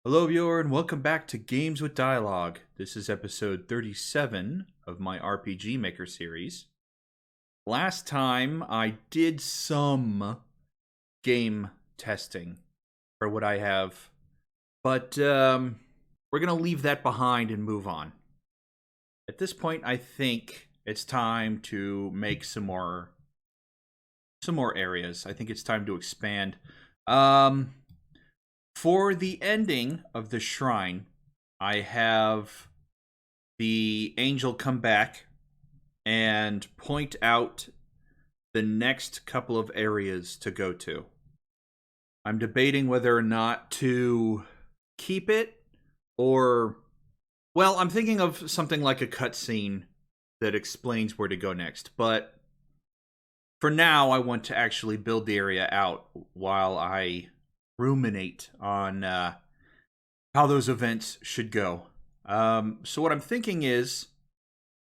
Hello, viewer, and welcome back to Games with Dialogue. This is episode 37 of my RPG Maker series. Last time, I did some game testing for what I have, but we're going to leave that behind and move on. At this point, I think it's time to make some more areas. I think it's time to expand. For the ending of the shrine, I have the angel come back and point out the next couple of areas to go to. I'm debating whether or not to keep it or, well, I'm thinking of something like a cutscene that explains where to go next. But for now, I want to actually build the area out while I ruminate on how those events should go. So what I'm thinking is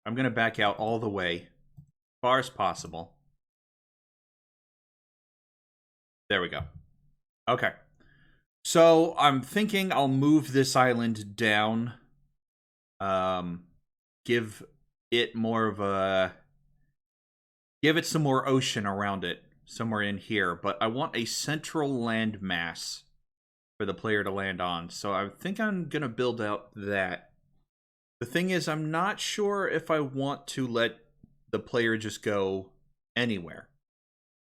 I'm going to back out all the way, as far as possible. There we go. Okay. So I'm thinking I'll move this island down. Give it more of a... Give it some more ocean around it, somewhere in here. But I want a central landmass for the player to land on. So I think I'm going to build out that. The thing is, I'm not sure if I want to let the player just go anywhere.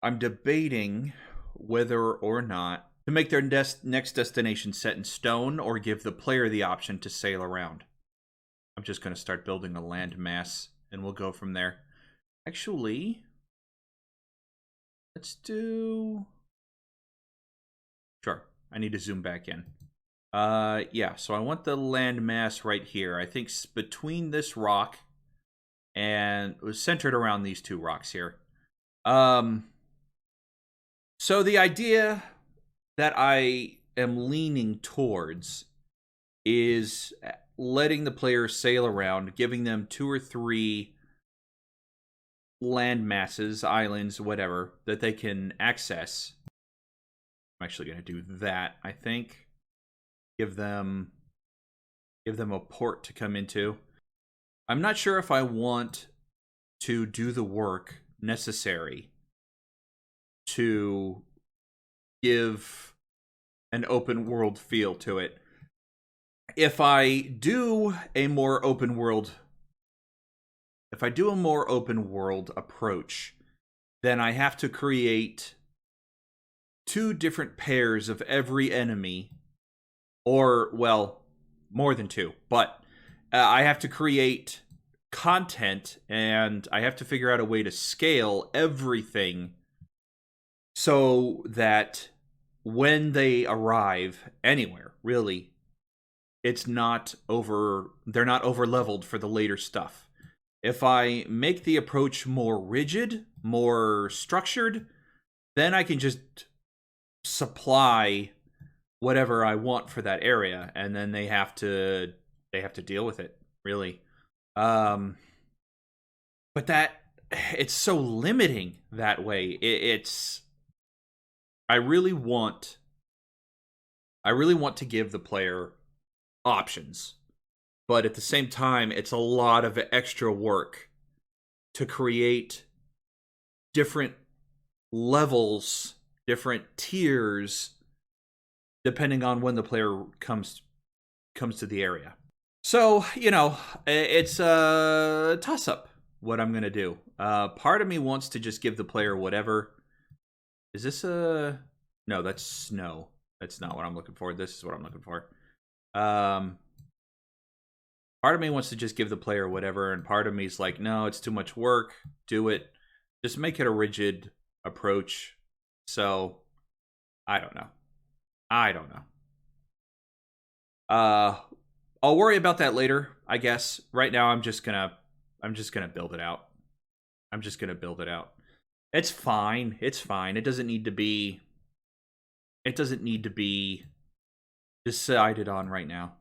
I'm debating whether or not to make their next destination set in stone or give the player the option to sail around. I'm just going to start building a landmass, and we'll go from there. Actually, let's do... Sure, I need to zoom back in. Yeah, so I want the landmass right here. I think between this rock and it was centered around these two rocks here. So the idea that I am leaning towards is letting the player sail around, giving them 2 or 3 land masses, islands, whatever, that they can access. I'm actually going to do that, I think. Give them a port to come into. I'm not sure if I want to do the work necessary to give an open world feel to it. If I do a more open world approach, then I have to create 2 different pairs of every enemy, or, well, more than 2, but I have to create content, and I have to figure out a way to scale everything so that when they arrive anywhere, really, they're not over leveled for the later stuff. If I make the approach more rigid, more structured, then I can just supply whatever I want for that area, and then they have to deal with it, really. But that, it's so limiting that way. It's I really want to give the player options, but at the same time, it's a lot of extra work to create different levels, different tiers, depending on when the player comes to the area. So, it's a toss-up what I'm going to do. Part of me wants to just give the player whatever. Is this a... No, that's snow. That's not what I'm looking for. This is what I'm looking for. Part of me wants to just give the player whatever, and part of me is like, no, it's too much work. Do it. Just make it a rigid approach. So, I don't know. I'll worry about that later, I guess. Right now, I'm just gonna build it out. It's fine. It doesn't need to be decided on right now.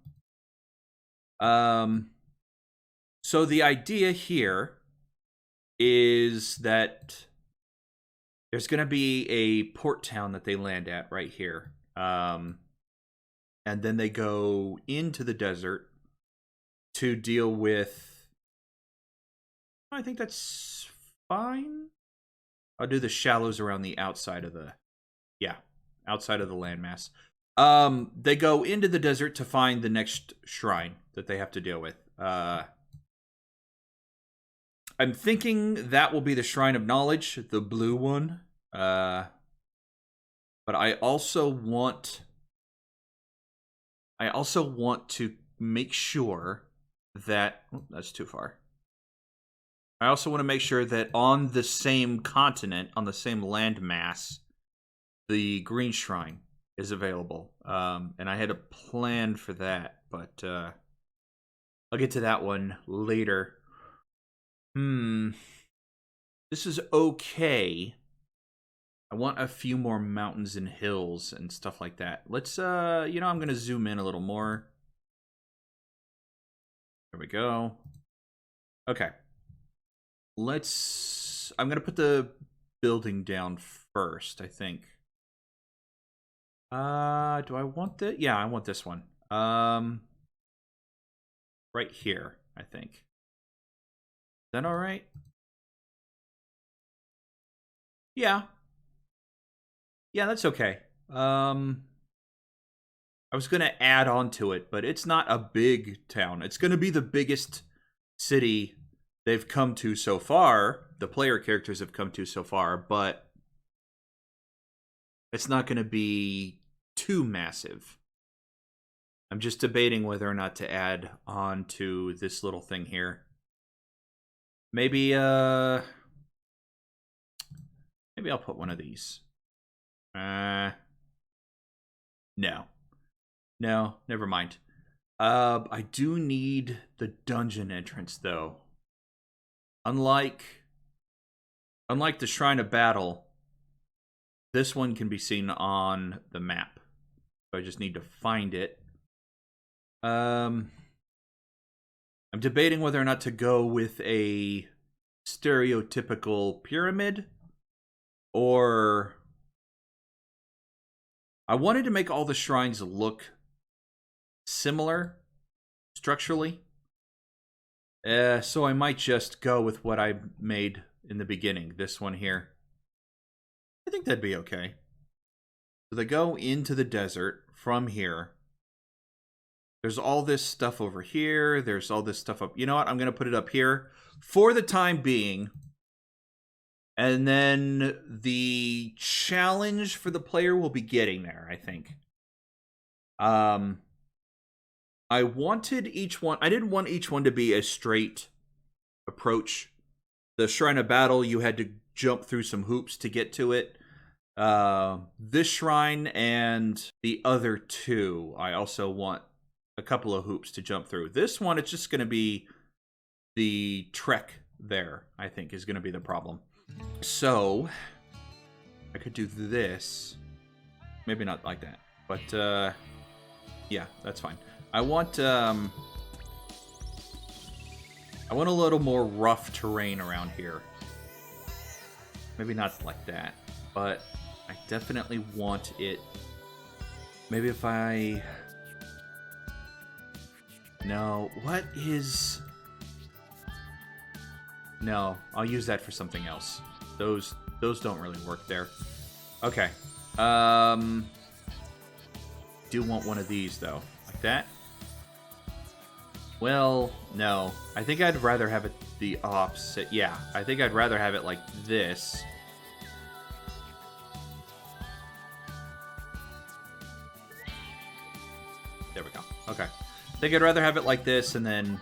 So the idea here is that there's going to be a port town that they land at right here. and then they go into the desert to deal with... I think that's fine. I'll do the shallows around the outside of the... Yeah, outside of the landmass. They go into the desert to find the next shrine that they have to deal with. I'm thinking that will be the Shrine of Knowledge, the blue one. But I also want to make sure that... Oh, that's too far. I also want to make sure that on the same continent, on the same landmass, the green shrine is available. And I had a plan for that, but I'll get to that one later. This is okay. I want a few more mountains and hills and stuff like that. Let's, I'm going to zoom in a little more. There we go. Okay. I'm going to put the building down first, I think. Do I want that? Yeah, I want this one. Right here, I think. Is that all right? Yeah. Yeah, that's okay. I was going to add on to it, but it's not a big town. It's going to be the biggest city they've come to so far. The player characters have come to so far, but it's not going to be too massive. I'm just debating whether or not to add on to this little thing here. Maybe I'll put one of these. No, never mind. I do need the dungeon entrance though. Unlike the Shrine of Battle, this one can be seen on the map. So I just need to find it. I'm debating whether or not to go with a stereotypical pyramid, or I wanted to make all the shrines look similar structurally. So I might just go with what I made in the beginning, this one here. I think that'd be okay. So they go into the desert from here. There's all this stuff over here. There's all this stuff up. You know what? I'm going to put it up here for the time being. And then the challenge for the player will be getting there, I think. I wanted each one... I didn't want each one to be a straight approach. The Shrine of Battle, you had to jump through some hoops to get to it. This shrine and the other two, I also want a couple of hoops to jump through. This one, it's just going to be the trek there, I think, is going to be the problem. So, I could do this. Maybe not like that. But, yeah, that's fine. I want a little more rough terrain around here. Maybe not like that, but I definitely want it. Maybe if I... No, what is... No, I'll use that for something else. Those don't really work there. Okay. Do want one of these, though. Like that? Well, no. I think I'd rather have it the opposite. Yeah, I think I'd rather have it like this. There we go. Okay. I think I'd rather have it like this and then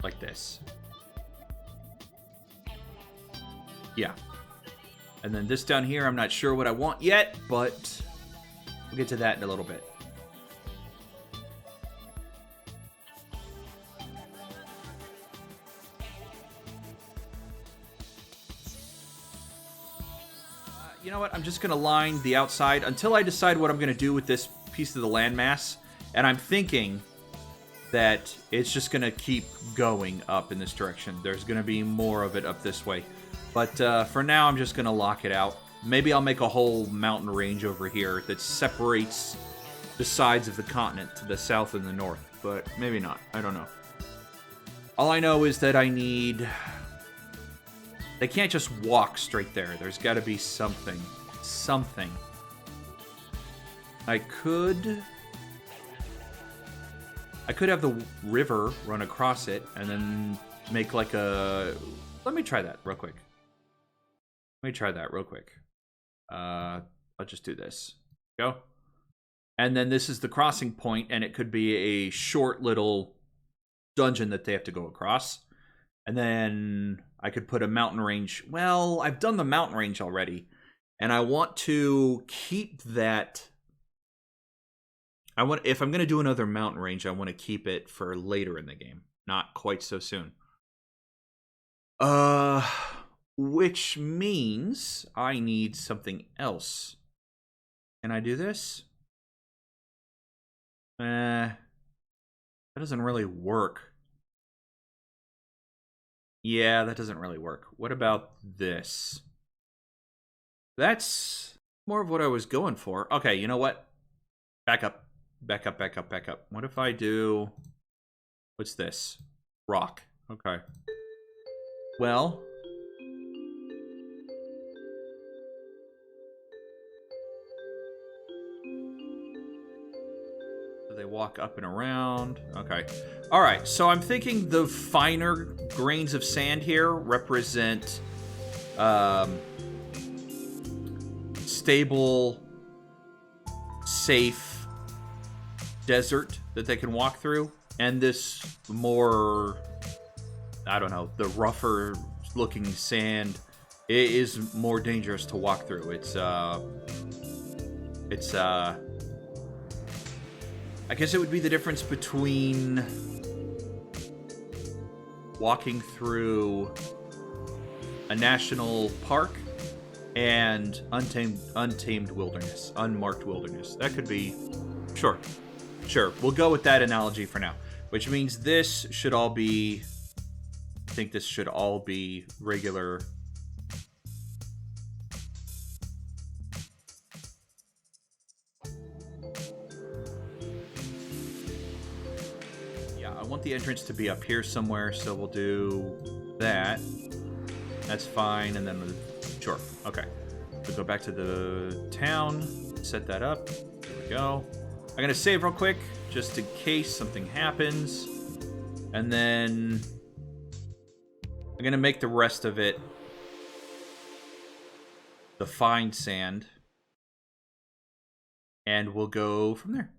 like this. Yeah. And then this down here, I'm not sure what I want yet, but we'll get to that in a little bit. You know what? I'm just going to line the outside until I decide what I'm going to do with this piece of the landmass. And I'm thinking that it's just going to keep going up in this direction. There's going to be more of it up this way. But for now, I'm just going to lock it out. Maybe I'll make a whole mountain range over here that separates the sides of the continent to the south and the north, but maybe not. I don't know. All I know is that I need... They can't just walk straight there. There's got to be something. Something. I could have the river run across it and then make like a... Let me try that real quick. I'll just do this. Go. And then this is the crossing point, and it could be a short little dungeon that they have to go across. And then I could put a mountain range. Well, I've done the mountain range already, and I want to keep that. If I'm going to do another mountain range, I want to keep it for later in the game, not quite so soon. Which means I need something else. Can I do this? That doesn't really work. Yeah, that doesn't really work. What about this? That's more of what I was going for. Okay, you know what? Back up. What if I do... What's this? Rock. Okay. Well... They walk up and around. Okay. All right. So I'm thinking the finer grains of sand here represent stable, safe desert that they can walk through. And this more, I don't know, the rougher looking sand is more dangerous to walk through. I guess it would be the difference between walking through a national park and untamed wilderness, unmarked wilderness. That could be... Sure. We'll go with that analogy for now. Which means this should all be... I think this should all be regular... I want the entrance to be up here somewhere, so we'll do that. That's fine, and then sure, okay. We'll go back to the town, set that up. There we go. I'm gonna save real quick, just in case something happens, and then I'm gonna make the rest of it the fine sand, and we'll go from there.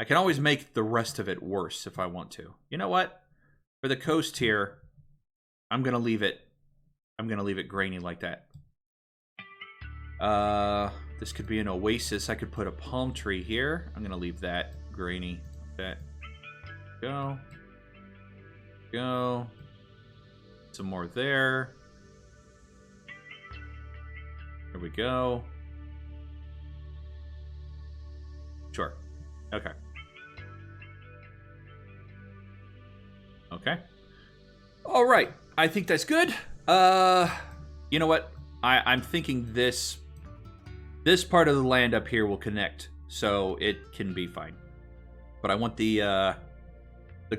I can always make the rest of it worse if I want to. You know what? For the coast here, I'm gonna leave it grainy like that. This could be an oasis. I could put a palm tree here. I'm gonna leave that grainy. That. Go. Some more there. There we go. Sure. Okay. Okay. All right. I think that's good. You know what? I'm thinking this part of the land up here will connect, so it can be fine. But I want the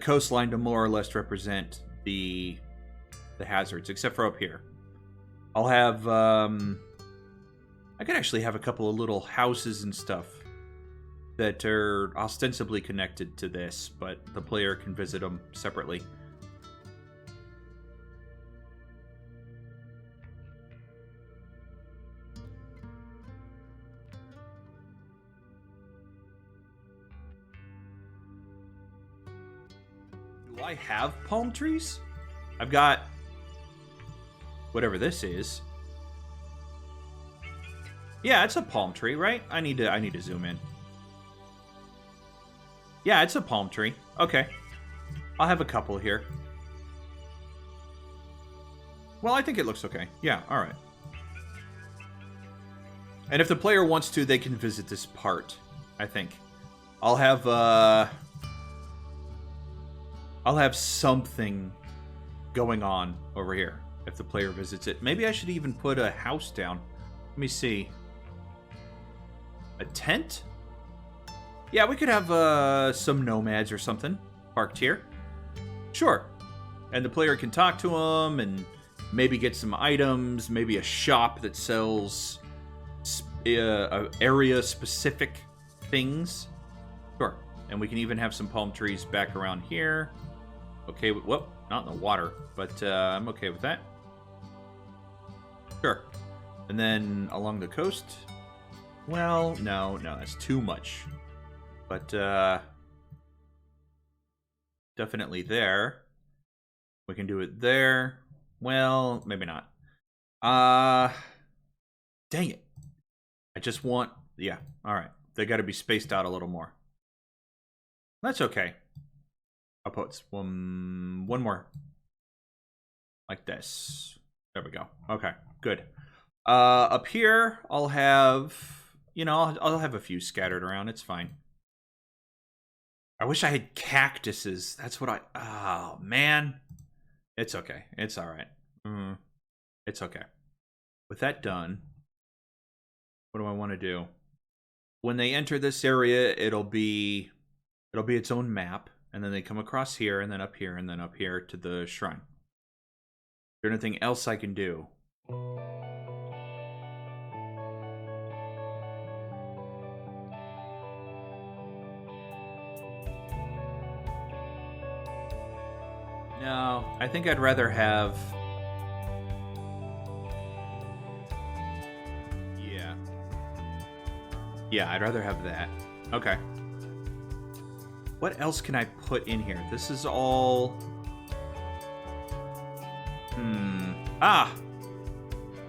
coastline to more or less represent the hazards, except for up here. I'll have I could actually have a couple of little houses and stuff that are ostensibly connected to this, but the player can visit them separately. Do I have palm trees? I've got whatever this is. Yeah, it's a palm tree, right? I need to zoom in. Yeah, it's a palm tree. Okay. I'll have a couple here. Well, I think it looks okay. Yeah, alright. And if the player wants to, they can visit this part, I think. I'll have something going on over here if the player visits it. Maybe I should even put a house down. Let me see. A tent? Yeah, we could have some nomads or something parked here. Sure. And the player can talk to them and maybe get some items, maybe a shop that sells area-specific things. Sure. And we can even have some palm trees back around here. Okay, whoop, not in the water, but I'm okay with that. Sure. And then along the coast? Well, no, that's too much. But definitely there. We can do it there. Well, maybe not. Dang it. I just want... Yeah, alright. They gotta be spaced out a little more. That's okay. I'll put one more. Like this. There we go. Okay, good. Up here, I'll have... You know, I'll have a few scattered around. It's fine. I wish I had cactuses. That's what I... Oh, man. It's okay. It's alright. It's okay. With that done, what do I want to do? When they enter this area, it'll be its own map, and then they come across here, and then up here, and then up here to the shrine. Is there anything else I can do? No, I think I'd rather have... Yeah, I'd rather have that. Okay. What else can I put in here? This is all... Ah!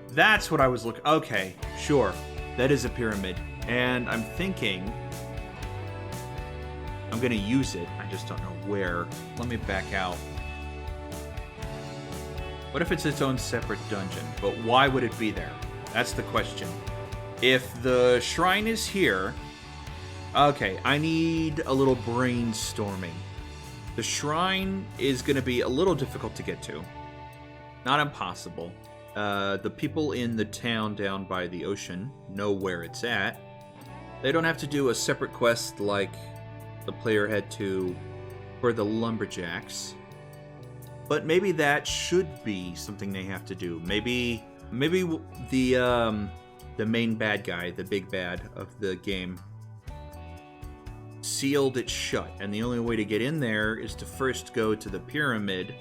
That's what I was looking... Okay, sure. That is a pyramid. And I'm thinking... I'm gonna use it. I just don't know where. Let me back out. What if it's its own separate dungeon? But why would it be there? That's the question. If the shrine is here... Okay, I need a little brainstorming. The shrine is going to be a little difficult to get to. Not impossible. The people in the town down by the ocean know where it's at. They don't have to do a separate quest like the player had to for the lumberjacks. But maybe that should be something they have to do. Maybe the main bad guy, the big bad of the game, sealed it shut, and the only way to get in there is to first go to the pyramid,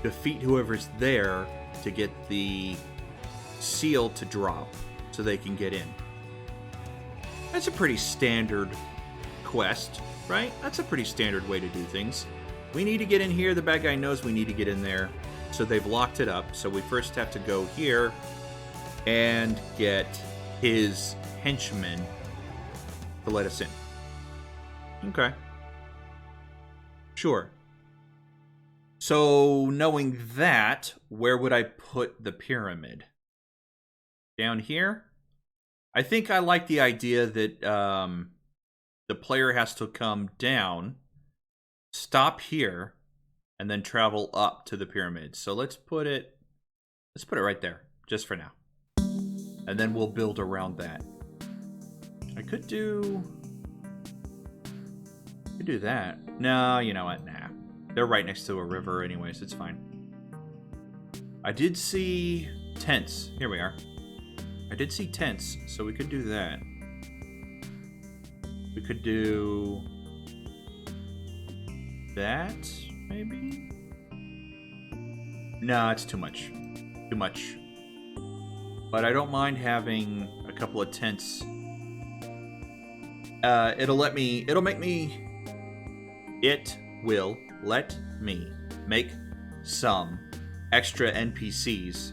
defeat whoever's there to get the seal to drop so they can get in. That's a pretty standard quest, right? That's a pretty standard way to do things. We need to get in here. The bad guy knows we need to get in there. So they've locked it up. So we first have to go here and get his henchmen to let us in. Okay. Sure. So knowing that, where would I put the pyramid? Down here? I think I like the idea that the player has to come down, stop here, and then travel up to the pyramid. So let's put it right there, just for now. And then we'll build around that. I could do that. No, you know what? Nah. They're right next to a river anyways, it's fine. I did see tents. Here we are. I did see tents, so we could do that. We could do that, maybe? No, it's too much. Too much. But I don't mind having a couple of tents. It will let me make some extra NPCs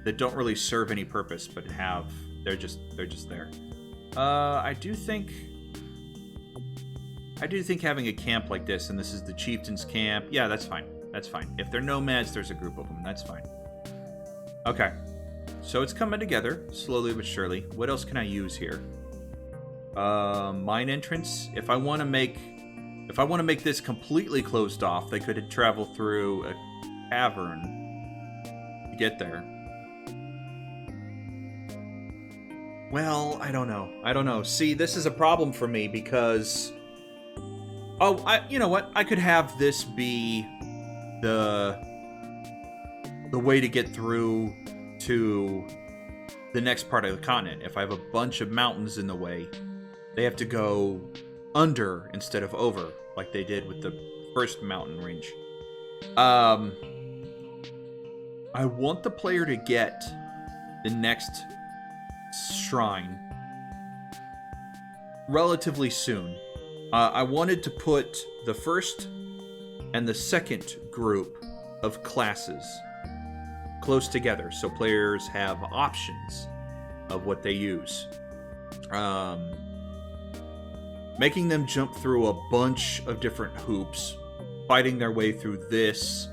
that don't really serve any purpose, but they're just there. I do think having a camp like this, and this is the chieftain's camp, yeah, that's fine. That's fine. If they're nomads, there's a group of them. That's fine. Okay. So it's coming together, slowly but surely. What else can I use here? Mine entrance. If I want to make this completely closed off, they could travel through a cavern to get there. Well, I don't know. I don't know. See, this is a problem for me because... Oh, you know what? I could have this be the way to get through to the next part of the continent. If I have a bunch of mountains in the way, they have to go under instead of over, like they did with the first mountain range. I want the player to get the next shrine relatively soon. I wanted to put the first and the second group of classes close together so players have options of what they use. Making them jump through a bunch of different hoops, fighting their way through this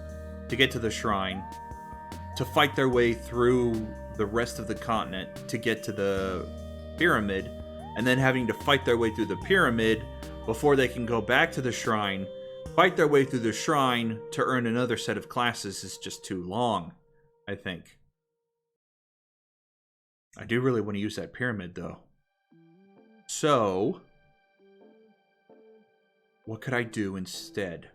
to get to the shrine, to fight their way through the rest of the continent to get to the pyramid, and then having to fight their way through the pyramid before they can go back to the shrine, fight their way through the shrine to earn another set of classes is just too long, I think. I do really want to use that pyramid, though. So, what could I do instead?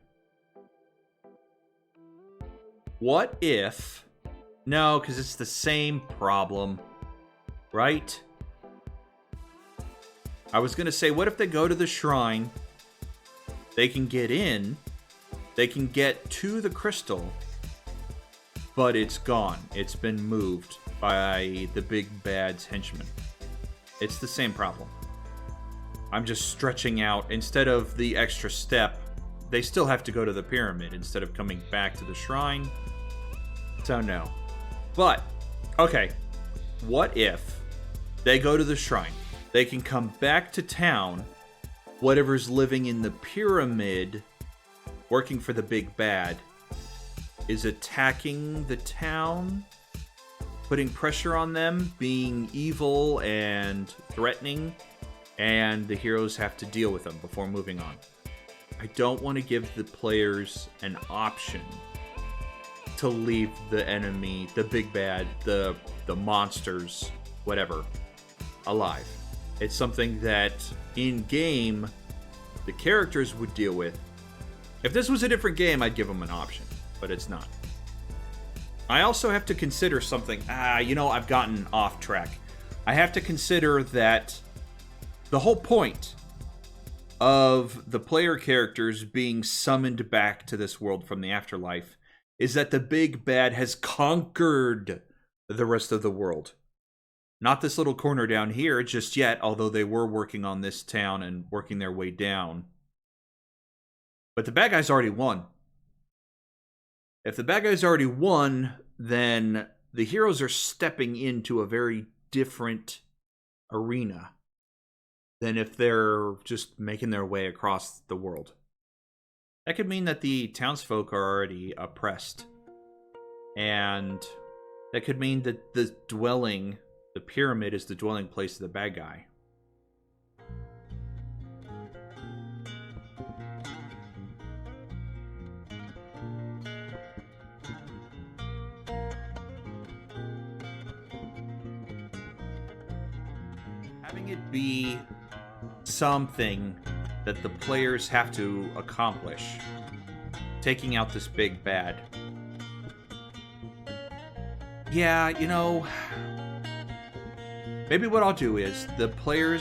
What if... No, because it's the same problem, right? I was going to say, what if they go to the shrine, they can get in, they can get to the crystal, but it's gone. It's been moved by the big bad's henchman. It's the same problem. I'm just stretching out. Instead of the extra step, they still have to go to the pyramid instead of coming back to the shrine. So no. But, okay, what if they go to the shrine? They can come back to town. Whatever's living in the pyramid, working for the big bad, is attacking the town, putting pressure on them, being evil and threatening, and the heroes have to deal with them before moving on. I don't want to give the players an option to leave the enemy, the big bad, the monsters, whatever, alive. It's something that, in-game, the characters would deal with. If this was a different game, I'd give them an option, but it's not. I also have to consider something. I've gotten off track. I have to consider that the whole point of the player characters being summoned back to this world from the afterlife is that the big bad has conquered the rest of the world. Not this little corner down here just yet, although they were working on this town and working their way down. But the bad guys already won. If the bad guys already won, then the heroes are stepping into a very different arena than if they're just making their way across the world. That could mean that the townsfolk are already oppressed. And that could mean that the pyramid is the dwelling place of the bad guy. Having it be something that the players have to accomplish, taking out this big bad. Yeah, maybe what I'll do is the player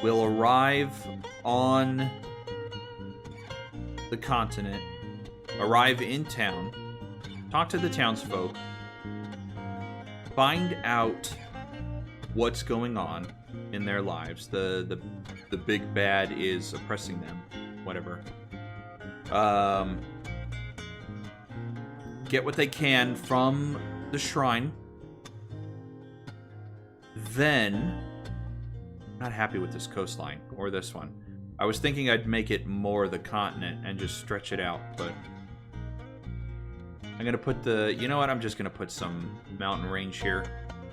will arrive on the continent, arrive in town, talk to the townsfolk, find out what's going on in their lives. The big bad is oppressing them, whatever. Get what they can from the shrine. Then, I'm not happy with this coastline, or this one. I was thinking I'd make it more the continent and just stretch it out, but I'm gonna put I'm just gonna put some mountain range here,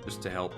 just to help.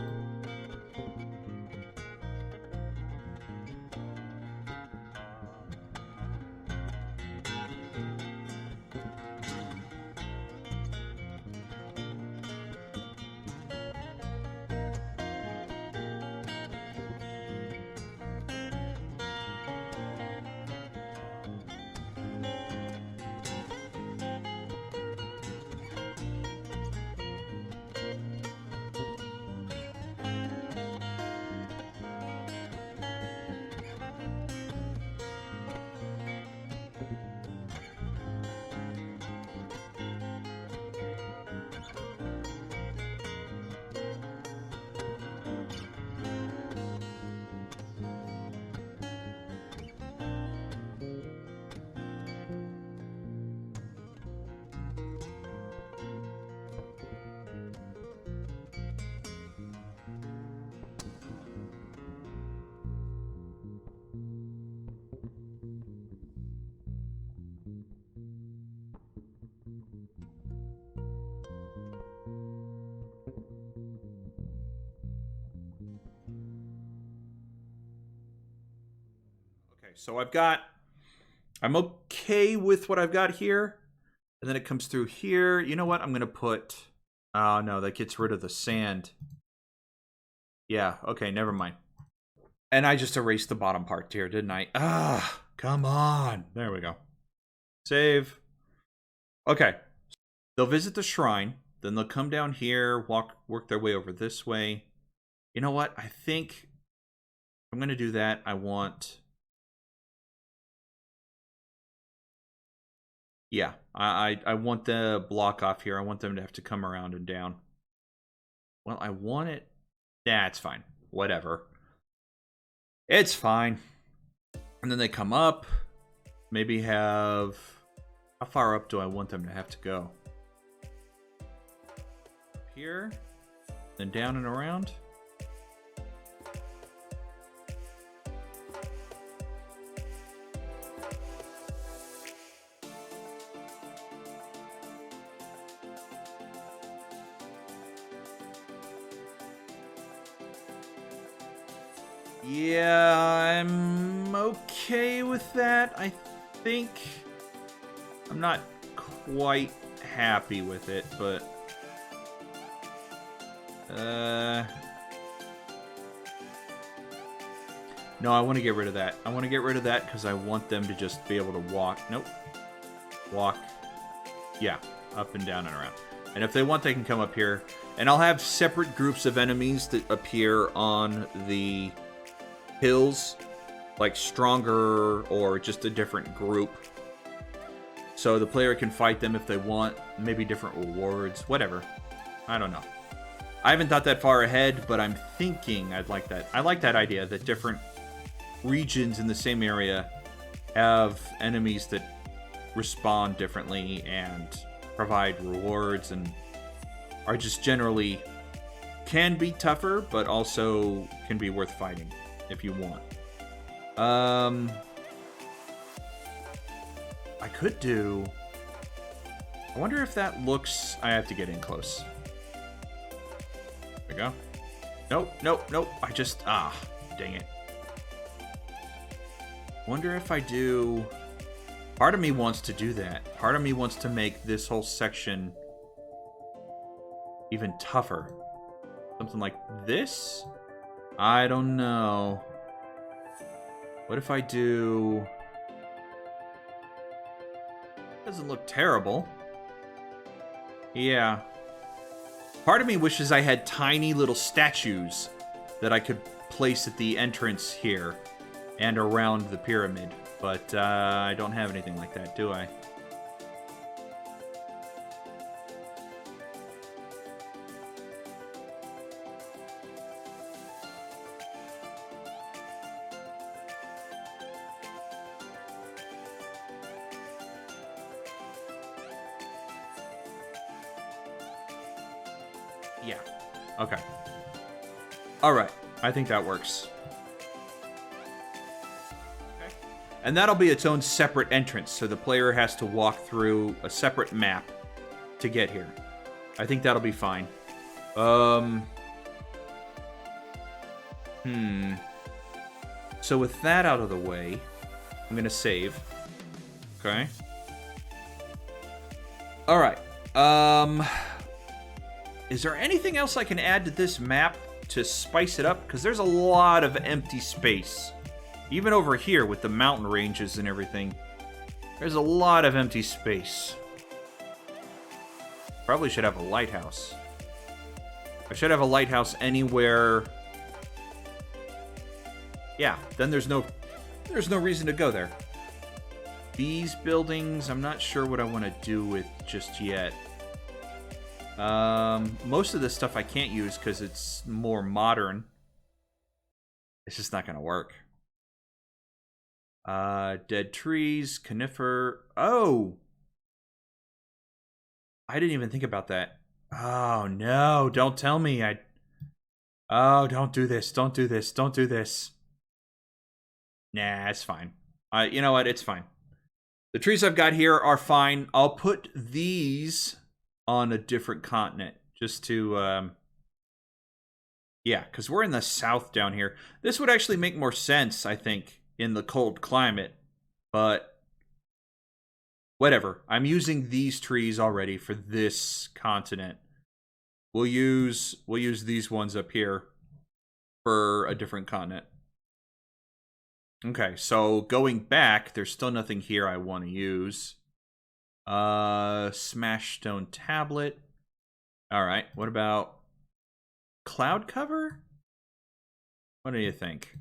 so I'm okay with what I've got here. And then it comes through here. You know what? I'm going to put... Oh, no, that gets rid of the sand. Yeah, okay, never mind. And I just erased the bottom part here, didn't I? Ah, come on. There we go. Save. Okay. They'll visit the shrine. Then they'll come down here, work their way over this way. You know what? I think I'm going to do that. I want... Yeah, I want the block off here. I want them to have to come around and down. Well, I want it... Nah, it's fine. Whatever. It's fine. And then they come up. Maybe have... How far up do I want them to have to go? Up here. Then down and around. Yeah, I'm okay with that. I think I'm not quite happy with it, but no, I want to get rid of that. I want to get rid of that because I want them to just be able to walk. Nope. Walk. Yeah, up and down and around. And if they want, they can come up here. And I'll have separate groups of enemies that appear on the hills, like stronger or just a different group. So the player can fight them if they want. Maybe different rewards. Whatever. I don't know. I haven't thought that far ahead, but I'm thinking I'd like that. I like that idea that different regions in the same area have enemies that respond differently and provide rewards and are just generally can be tougher, but also can be worth fighting if you want. I could do... I wonder if that looks... I have to get in close. There we go. Nope, nope, nope. I just... Ah, dang it. Wonder if I do... Part of me wants to do that. Part of me wants to make this whole section even tougher. Something like this? I don't know. What if I do... Doesn't look terrible. Yeah. Part of me wishes I had tiny little statues that I could place at the entrance here and around the pyramid. But I don't have anything like that, do I? Yeah. Okay. All right. I think that works. Okay. And that'll be its own separate entrance, so the player has to walk through a separate map to get here. I think that'll be fine. So with that out of the way, I'm going to save. Okay. All right. Is there anything else I can add to this map to spice it up? Because there's a lot of empty space. Even over here with the mountain ranges and everything. There's a lot of empty space. Probably should have a lighthouse. I should have a lighthouse anywhere. Yeah, then there's no reason to go there. These buildings, I'm not sure what I want to do with just yet. Most of this stuff I can't use because it's more modern. It's just not going to work. Dead trees, conifer. Oh! I didn't even think about that. Oh, no. Don't tell me. Oh, don't do this. Don't do this. Don't do this. Nah, it's fine. You know what? It's fine. The trees I've got here are fine. I'll put these on a different continent just to yeah, because we're in the south down here. This would actually make more sense, I think, in the cold climate, but whatever. I'm using these trees already for this continent. We'll use these ones up here for a different continent. Okay, so going back, there's still nothing here I want to use. Smash stone tablet. All right, what about cloud cover? What do you think?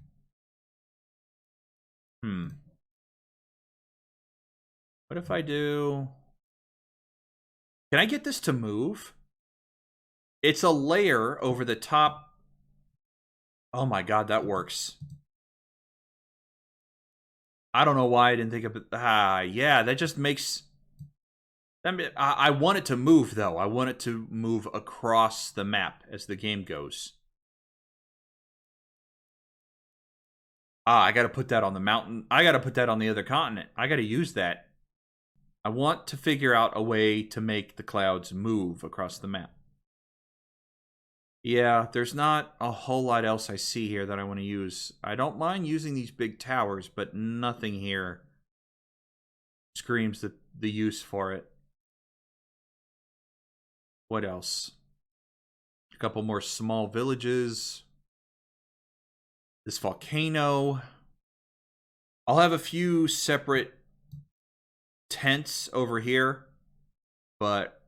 What if I do... Can I get this to move? It's a layer over the top. Oh my god, that works. I don't know why I didn't think of it. Yeah, that just makes... I want it to move, though. I want it to move across the map as the game goes. I gotta put that on the mountain. I gotta put that on the other continent. I gotta use that. I want to figure out a way to make the clouds move across the map. Yeah, there's not a whole lot else I see here that I want to use. I don't mind using these big towers, but nothing here screams the use for it. What else? A couple more small villages. This volcano. I'll have a few separate tents over here, but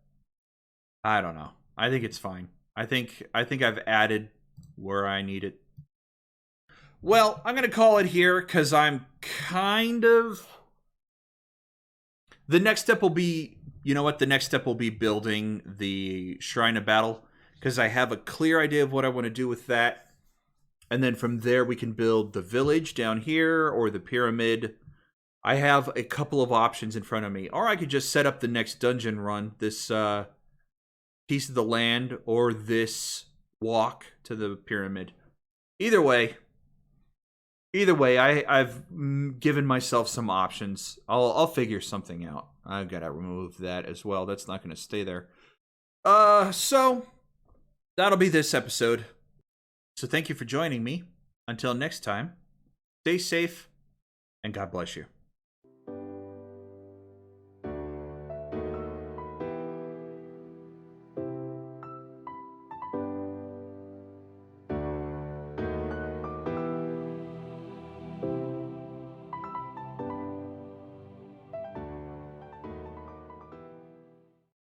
I don't know. I think it's fine. I think I've added where I need it. Well, I'm gonna call it here because I'm kind of... The next step will be, you know what? The next step will be building the Shrine of Battle, because I have a clear idea of what I want to do with that. And then from there, we can build the village down here or the pyramid. I have a couple of options in front of me. Or I could just set up the next dungeon run, this piece of the land, or this walk to the pyramid. Either way, I've given myself some options. I'll figure something out. I've got to remove that as well. That's not going to stay there. So that'll be this episode. So thank you for joining me. Until next time, stay safe, and God bless you.